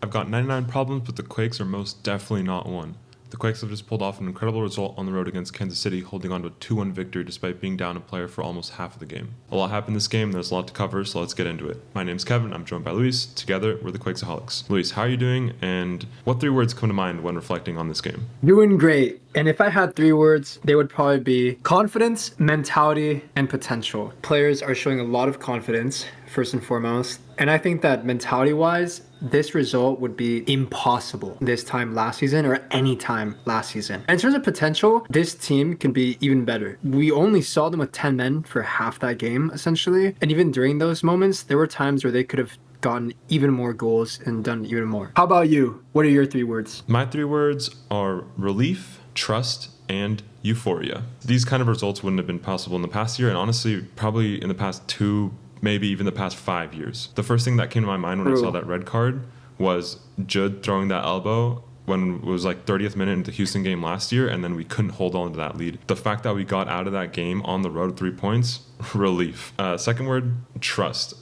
I've got 99 problems, but the Quakes are most definitely not one. The Quakes have just pulled off an incredible result on the road against Kansas City, holding on to a 2-1 victory despite being down a player for almost half of the game. A lot happened this game, there's a lot to cover, so let's get into it. My name's Kevin, I'm joined by Luis. Together, we're the Quakesaholics. Luis, how are you doing, and what 3 words come to mind when reflecting on this game? Doing great. And if I had 3 words, they would probably be confidence, mentality, and potential. Players are showing a lot of confidence, first and foremost. And I think that mentality-wise, this result would be impossible this time last season or any time last season. And in terms of potential, this team can be even better. We only saw them with 10 men for half that game, essentially. And even during those moments, there were times where they could have gotten even more goals and done even more. How about you? What are your 3 words? My 3 words are relief, trust, and euphoria. These kind of results wouldn't have been possible in the past year, and honestly, probably in the past 2, maybe even the past 5 years. The first thing that came to my mind when I saw that red card was Judd throwing that elbow when it was like 30th minute into the Houston game last year, and then we couldn't hold on to that lead. The fact that we got out of that game on the road 3 points, relief. Second word, trust.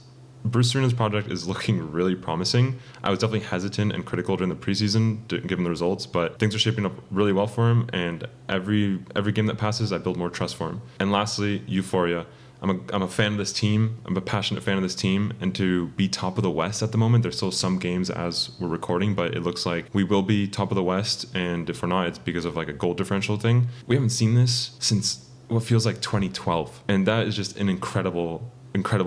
Bruce Arena's project is looking really promising. I was definitely hesitant and critical during the preseason, given the results, but things are shaping up really well for him, and every game that passes, I build more trust for him. And lastly, euphoria. I'm a fan of this team. I'm a passionate fan of this team, and to be top of the West at the moment, there's still some games as we're recording, but it looks like we will be top of the West, and if we're not, it's because of like a goal differential thing. We haven't seen this since what feels like 2012, and that is just an incredible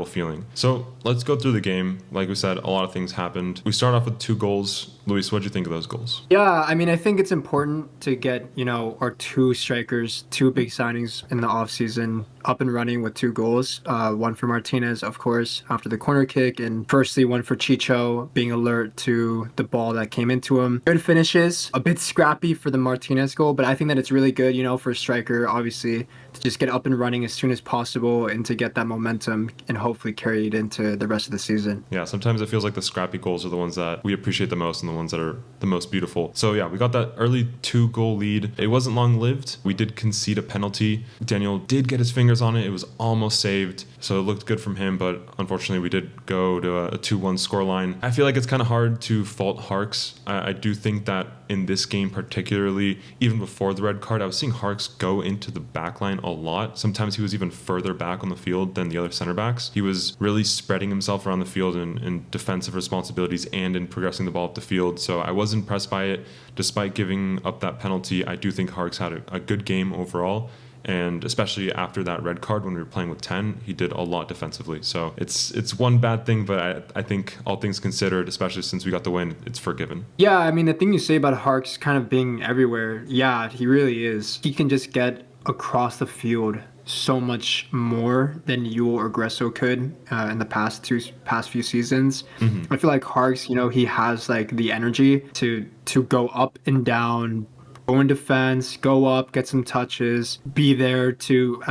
feeling. So let's go through the game. Like we said, a lot of things happened. We start off with 2 goals. Luis, what did you think of those goals? Yeah, I mean, I think it's important to get, our 2 strikers, 2 big signings in the offseason up and running with 2 goals. One for Martinez, of course, after the corner kick, and firstly, one for Chicho, being alert to the ball that came into him. Good finishes, a bit scrappy for the Martinez goal, but I think that it's really good, for a striker, obviously, to just get up and running as soon as possible and to get that momentum and hopefully carry it into the rest of the season. Yeah, sometimes it feels like the scrappy goals are the ones that we appreciate the most and the ones that are the most beautiful. So yeah, we got that early 2-goal lead. It wasn't long-lived. We did concede a penalty. Daniel did get his fingers on it. It was almost saved, so it looked good from him, but unfortunately we did go to a 2-1 scoreline. I feel like it's kind of hard to fault Harkes. I do think that in this game particularly, even before the red card, I was seeing Harkes go into the back line a lot. Sometimes he was even further back on the field than the other center backs. He was really spreading himself around the field in defensive responsibilities and in progressing the ball up the field. So I was impressed by it. Despite giving up that penalty, I do think Harkes had a good game overall. And especially after that red card, when we were playing with 10, he did a lot defensively. So it's one bad thing, but I think all things considered, especially since we got the win, it's forgiven. Yeah, I mean, the thing you say about Harkes kind of being everywhere, yeah, he really is. He can just get across the field so much more than Yule or Gresso could in the past few seasons. Mm-hmm. I feel like Harkes, he has like the energy to go up and down, go in defense, go up, get some touches, be there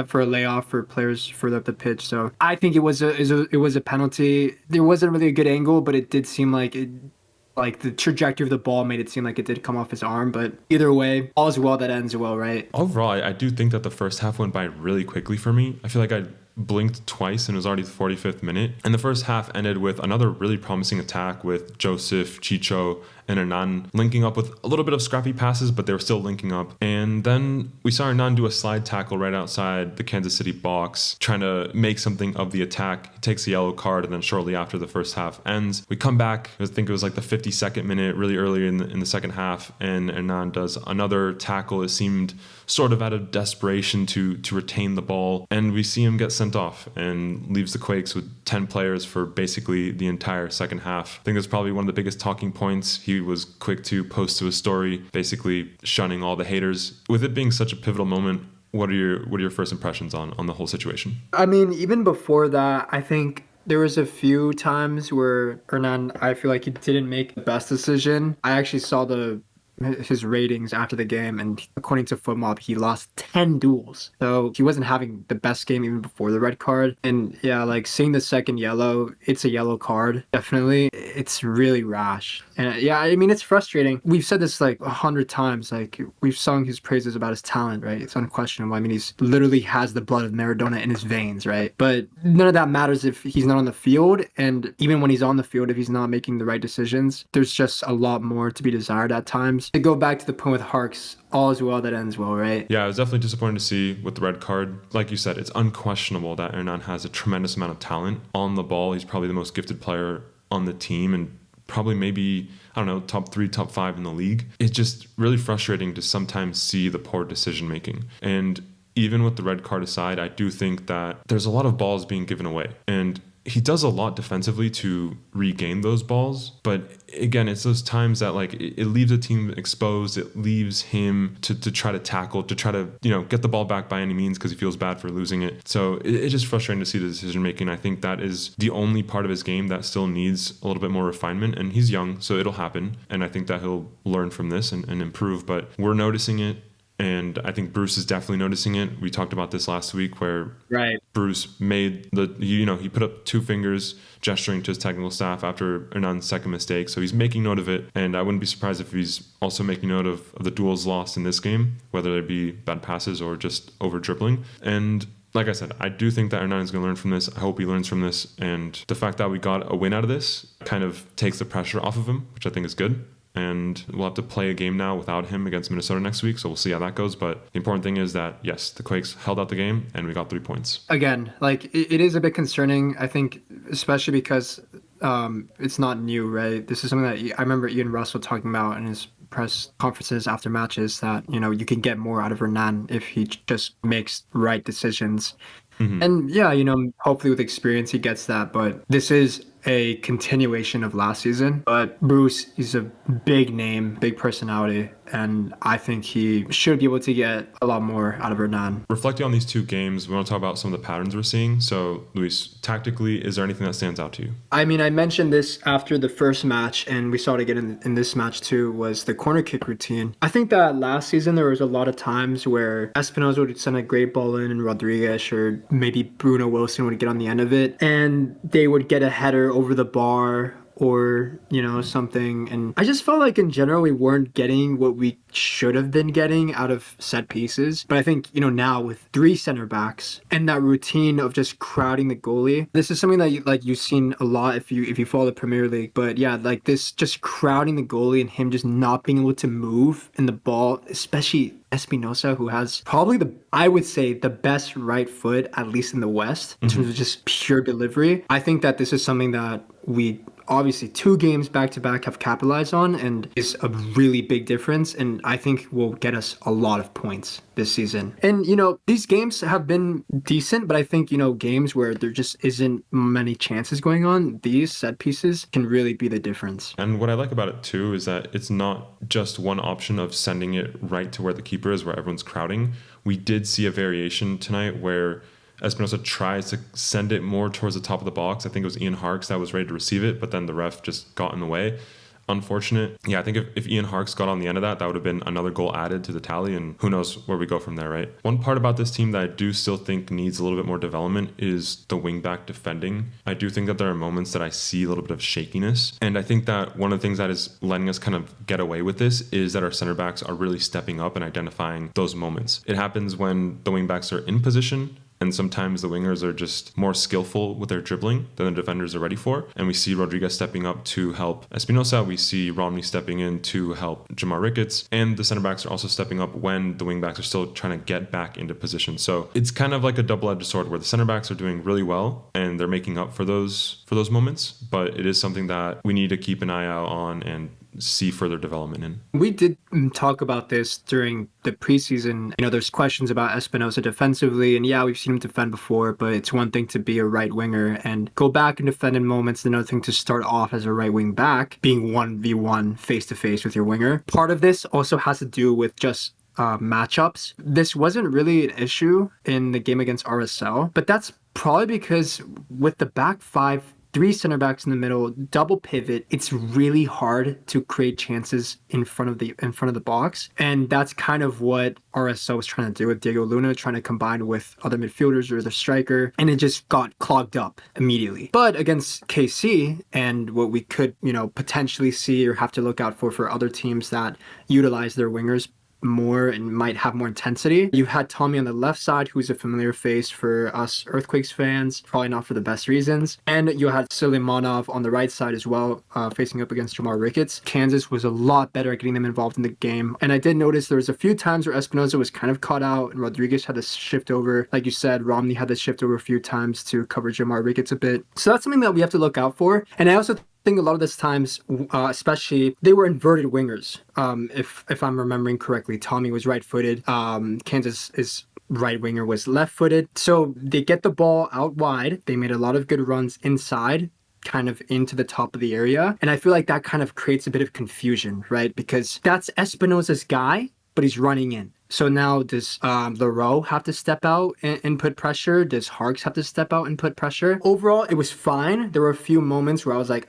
for a layoff for players further up the pitch. So I think it was a penalty. There wasn't really a good angle, but it did seem like the trajectory of the ball made it seem like it did come off his arm. But either way, all's well that ends well, right? Overall, I do think that the first half went by really quickly for me. I feel like I blinked twice and it was already the 45th minute. And the first half ended with another really promising attack with Josef, Chicho, and Hernan linking up with a little bit of scrappy passes, but they were still linking up. And then we saw Hernan do a slide tackle right outside the Kansas City box, trying to make something of the attack. He takes a yellow card, and then shortly after the first half ends, we come back. I think it was like the 52nd minute, really early in the second half, and Hernan does another tackle. It seemed sort of out of desperation to retain the ball, and we see him get sent off and leaves the Quakes with 10 players for basically the entire second half. I think that's probably one of the biggest talking points. He was quick to post to a story, basically shunning all the haters. With it being such a pivotal moment, what are your first impressions on the whole situation? I mean, even before that, I think there was a few times where Hernan, I feel like he didn't make the best decision. I actually saw the his ratings after the game, and according to FootMob, he lost 10 duels. So he wasn't having the best game even before the red card. And yeah, like seeing the second yellow, it's a yellow card. Definitely. It's really rash. And yeah, I mean, it's frustrating. We've said this like 100 times. Like we've sung his praises about his talent, right? It's unquestionable. I mean, he's literally has the blood of Maradona in his veins, right? But none of that matters if he's not on the field. And even when he's on the field, if he's not making the right decisions, there's just a lot more to be desired at times. To go back to the point with Harkes, all is well that ends well, right? Yeah, I was definitely disappointed to see with the red card. Like you said, it's unquestionable that Hernan has a tremendous amount of talent. On the ball, he's probably the most gifted player on the team and probably maybe, I don't know, top 3, top 5 in the league. It's just really frustrating to sometimes see the poor decision making. And even with the red card aside, I do think that there's a lot of balls being given away. And he does a lot defensively to regain those balls, but again, it's those times that like it leaves the team exposed. It leaves him to try to tackle, to try to get the ball back by any means because he feels bad for losing it. So it's just frustrating to see the decision making. I think that is the only part of his game that still needs a little bit more refinement. And he's young, so it'll happen. And I think that he'll learn from this and improve. But we're noticing it. And I think Bruce is definitely noticing it. We talked about this last week where Bruce made he put up 2 fingers gesturing to his technical staff after Hernan's second mistake. So he's making note of it. And I wouldn't be surprised if he's also making note of the duels lost in this game, whether it be bad passes or just over dribbling. And like I said, I do think that Hernan is going to learn from this. I hope he learns from this. And the fact that we got a win out of this kind of takes the pressure off of him, which I think is good. And we'll have to play a game now without him against Minnesota next week, so we'll see how that goes. But the important thing is that, yes, the Quakes held out the game, and we got 3 points. Again, like, it is a bit concerning, I think, especially because it's not new, right? This is something that I remember Ian Russell talking about in his press conferences after matches, that, you can get more out of Hernan if he just makes right decisions. Mm-hmm. And yeah, hopefully with experience he gets that, but this is a continuation of last season. But Bruce is a big name, big personality, and I think he should be able to get a lot more out of Hernan. Reflecting on these 2 games, we want to talk about some of the patterns we're seeing. So, Luis, tactically, is there anything that stands out to you? I mean, I mentioned this after the first match, and we saw it again in this match too, was the corner kick routine. I think that last season there was a lot of times where Espinosa would send a great ball in and Rodriguez or maybe Bruno Wilson would get on the end of it, and they would get a header over the bar or something. And I just felt like in general we weren't getting what we should have been getting out of set pieces. But I think now with 3 center backs and that routine of just crowding the goalie, this is something that you've seen a lot if you follow the Premier League. But yeah, like this just crowding the goalie and him just not being able to move in the ball, especially Espinosa, who has probably I would say the best right foot, at least in the West, in terms of just pure delivery. I think that this is something that we obviously 2 games back to back have capitalized on and is a really big difference, and I think will get us a lot of points this season. And these games have been decent, but I think games where there just isn't many chances going on, these set pieces can really be the difference. And what I like about it too is that it's not just one option of sending it right to where the keeper is, where everyone's crowding. We did see a variation tonight where Espinosa tries to send it more towards the top of the box. I think it was Ian Harkes that was ready to receive it, but then the ref just got in the way. Unfortunate. Yeah, I think if Ian Harkes got on the end of that, that would have been another goal added to the tally, and who knows where we go from there, right? One part about this team that I do still think needs a little bit more development is the wingback defending. I do think that there are moments that I see a little bit of shakiness, and I think that one of the things that is letting us kind of get away with this is that our center backs are really stepping up and identifying those moments. It happens when the wingbacks are in position, and sometimes the wingers are just more skillful with their dribbling than the defenders are ready for. And we see Rodriguez stepping up to help Espinosa. We see Romney stepping in to help Jamar Ricketts. And the center backs are also stepping up when the wing backs are still trying to get back into position. So it's kind of like a double-edged sword where the center backs are doing really well and they're making up for those moments. But it is something that we need to keep an eye out on and see further development in. We did talk about this during the preseason. There's questions about Espinosa defensively, and yeah, we've seen him defend before, but it's one thing to be a right winger and go back and defend in moments, another thing to start off as a right wing back, being 1v1 face-to-face with your winger. Part of this also has to do with just matchups. This wasn't really an issue in the game against RSL, but that's probably because with the back 5 three center backs in the middle, double pivot. It's really hard to create chances in front of the box, and that's kind of what RSL was trying to do with Diego Luna, trying to combine with other midfielders or the striker, and it just got clogged up immediately. But against KC, and what we could, potentially see or have to look out for other teams that utilize their wingers more and might have more intensity. You had Tommy on the left side, who's a familiar face for us Earthquakes fans, probably not for the best reasons. And you had Suleimanov on the right side as well, facing up against Jamar Ricketts. Kansas was a lot better at getting them involved in the game. And I did notice there was a few times where Espinoza was kind of caught out and Rodriguez had to shift over. Like you said, Romney had to shift over a few times to cover Jamar Ricketts a bit. So that's something that we have to look out for. And I also think a lot of this times, especially, they were inverted wingers. If I'm remembering correctly, Tommy was right-footed. Kansas' right winger was left-footed. So they get the ball out wide. They made a lot of good runs inside, kind of into the top of the area. And I feel like that kind of creates a bit of confusion, right? Because that's Espinoza's guy, but he's running in. So now does Leroux have to step out and put pressure? Does Harkes have to step out and put pressure? Overall, it was fine. There were a few moments where I was like,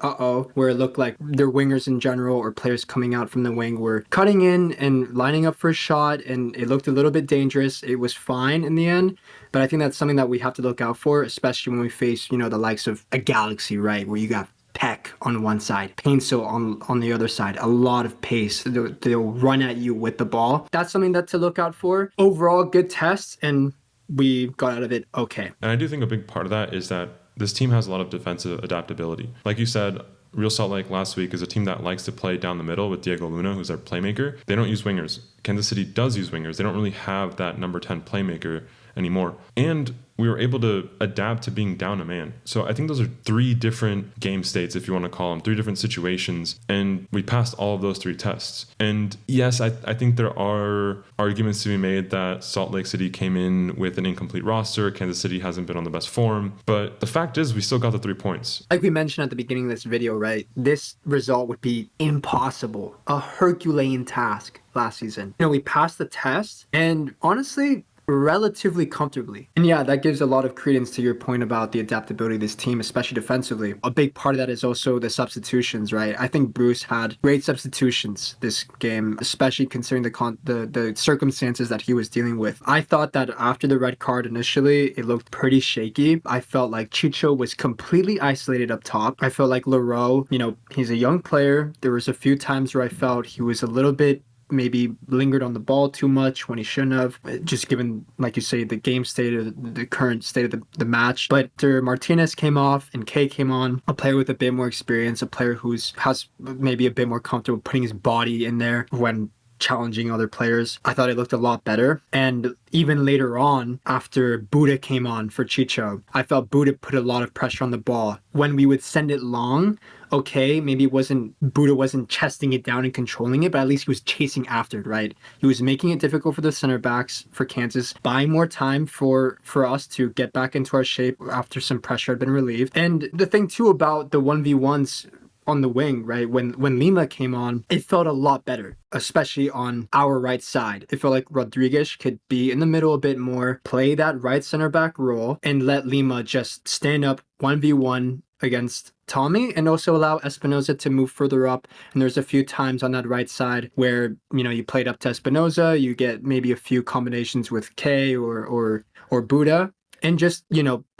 where it looked like their wingers in general or players coming out from the wing were cutting in and lining up for a shot, and it looked a little bit dangerous. It was fine in the end, but I think that's something that we have to look out for, especially when we face, the likes of a Galaxy, right, where you got Peck on one side, Painso on the other side, a lot of pace. They'll run at you with the ball. That's something to look out for. Overall, good tests, and we got out of it okay. And I do think a big part of that is that this team has a lot of defensive adaptability. Like you said, Real Salt Lake last week is a team that likes to play down the middle with Diego Luna, who's their playmaker. They don't use wingers. Kansas City does use wingers. They don't really have that number 10 playmaker anymore. And we were able to adapt to being down a man. So I think those are three different game states, if you want to call them, three different situations. And we passed all of those three tests. And yes, I think there are arguments to be made that Salt Lake City came in with an incomplete roster. Kansas City hasn't been on the best form. But the fact is, we still got the 3 points. Like we mentioned at the beginning of this video, right? This result would be impossible. A Herculean task last season. We passed the test, and honestly, relatively comfortably. And yeah, that gives a lot of credence to your point about the adaptability of this team, especially defensively. A big part of that is also the substitutions, right? I think Bruce had great substitutions this game, especially considering the circumstances that he was dealing with. I thought that after the red card initially, it looked pretty shaky. I felt like Chicho was completely isolated up top. I felt like Leroux, he's a young player. There was a few times where I felt he was a little bit maybe lingered on the ball too much when he shouldn't have, just given, like you say, the game state of the current state of the match. But after Martinez came off and K came on, a player with a bit more experience, a player has maybe a bit more comfortable putting his body in there when challenging other players, I thought it looked a lot better. And even later on, after Buda came on for Chicho, I felt Buda put a lot of pressure on the ball. When we would send it long, okay, maybe Buda wasn't chesting it down and controlling it, but at least he was chasing after it, right? He was making it difficult for the center backs for Kansas, buying more time for us to get back into our shape after some pressure had been relieved. And the thing too about the 1v1s on the wing, right? When Lima came on, it felt a lot better, especially on our right side. It felt like Rodriguez could be in the middle a bit more, play that right center back role, and let Lima just stand up 1v1 against Tommy, and also allow Espinoza to move further up. And there's a few times on that right side where, you played up to Espinoza, you get maybe a few combinations with K or Buda, and just,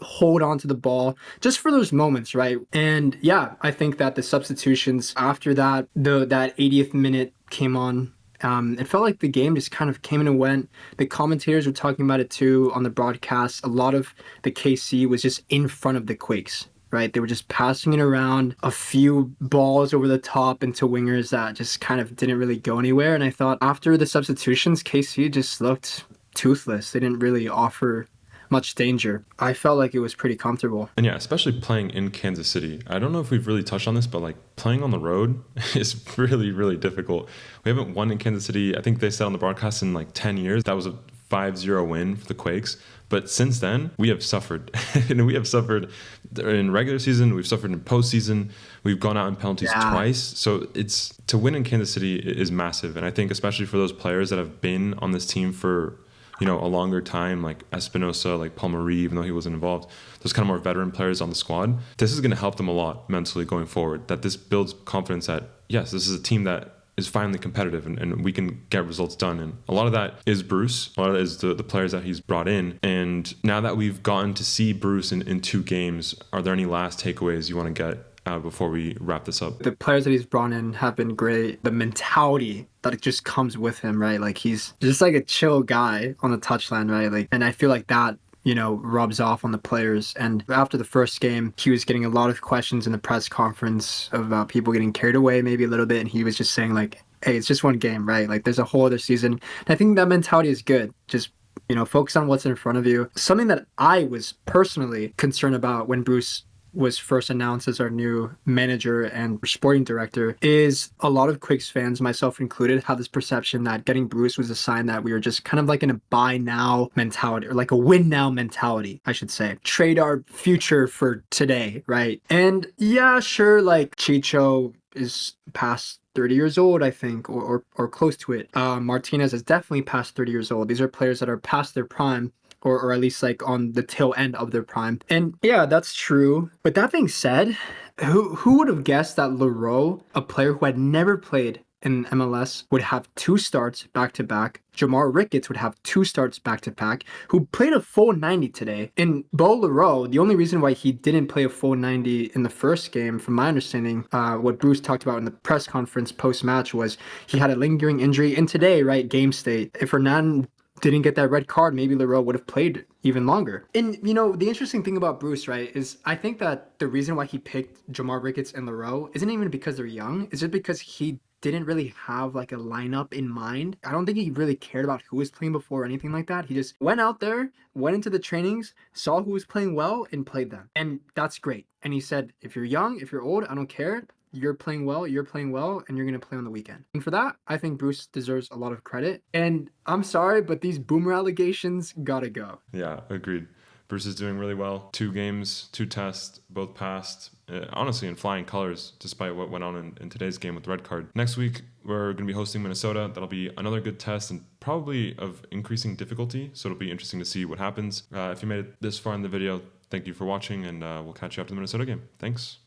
hold on to the ball just for those moments, right? And yeah, I think that the substitutions after that, that 80th minute came on, it felt like the game just kind of came and went. The commentators were talking about it too on the broadcast. A lot of the KC was just in front of the Quakes, right? They were just passing it around, a few balls over the top into wingers that just kind of didn't really go anywhere. And I thought after the substitutions, KC just looked toothless. They didn't really offer much danger. I felt like it was pretty comfortable. And yeah, especially playing in Kansas City. I don't know if we've really touched on this, but like playing on the road is really, really difficult. We haven't won in Kansas City. I think they said on the broadcast in like 10 years. That was a 5-0 win for the Quakes. But since then, we have suffered. And we have suffered in regular season. We've suffered in postseason. We've gone out in penalties twice. So it's to win in Kansas City is massive. And I think especially for those players that have been on this team for you know, a longer time, like Espinosa, like Palmieri, even though he wasn't involved, those kind of more veteran players on the squad, this is going to help them a lot mentally going forward. That this builds confidence that, yes, this is a team that is finally competitive and we can get results done. And a lot of that is Bruce. A lot of that is the players that he's brought in. And now that we've gotten to see Bruce in 2 games, are there any last takeaways you want to get before we wrap this up? The players that he's brought in have been great. The mentality that it just comes with him, right? Like he's just like a chill guy on the touchline, right? Like, and I feel like that, you know, rubs off on the players. And after the first game, he was getting a lot of questions in the press conference about people getting carried away maybe a little bit. And he was just saying like, hey, it's just one game, right? Like there's a whole other season. And I think that mentality is good. Just, you know, focus on what's in front of you. Something that I was personally concerned about when Bruce was first announced as our new manager and sporting director is a lot of Quakes fans, myself included, have this perception that getting Bruce was a sign that we were just kind of like in a buy now mentality, or like a win now mentality, I should say. Trade our future for today, right? And yeah, sure, like Chicho is past 30 years old, I think, or close to it. Martinez is definitely past 30 years old. These are players that are past their prime. Or at least like on the tail end of their prime. And yeah, that's true. But that being said, who would have guessed that Leroux, a player who had never played in MLS, would have 2 starts back-to-back. Jamar Ricketts would have 2 starts back-to-back, who played a full 90 today. And Bo Leroux, the only reason why he didn't play a full 90 in the first game, from my understanding, what Bruce talked about in the press conference post-match was he had a lingering injury. And today, right, game state, if Hernan didn't get that red card, maybe Leroux would have played even longer. And, you know, the interesting thing about Bruce, right, is I think that the reason why he picked Jamar Ricketts and Leroux isn't even because they're young. It's just because he didn't really have like a lineup in mind. I don't think he really cared about who was playing before or anything like that. He just went out there, went into the trainings, saw who was playing well, and played them. And that's great. And he said, if you're young, if you're old, I don't care. You're playing well, and you're going to play on the weekend. And for that, I think Bruce deserves a lot of credit. And I'm sorry, but these boomer allegations gotta go. Yeah, agreed. Bruce is doing really well. 2 games, 2 tests, both passed. Honestly, in flying colors, despite what went on in today's game with the red card. Next week, we're going to be hosting Minnesota. That'll be another good test and probably of increasing difficulty. So it'll be interesting to see what happens. If you made it this far in the video, thank you for watching, and we'll catch you after the Minnesota game. Thanks.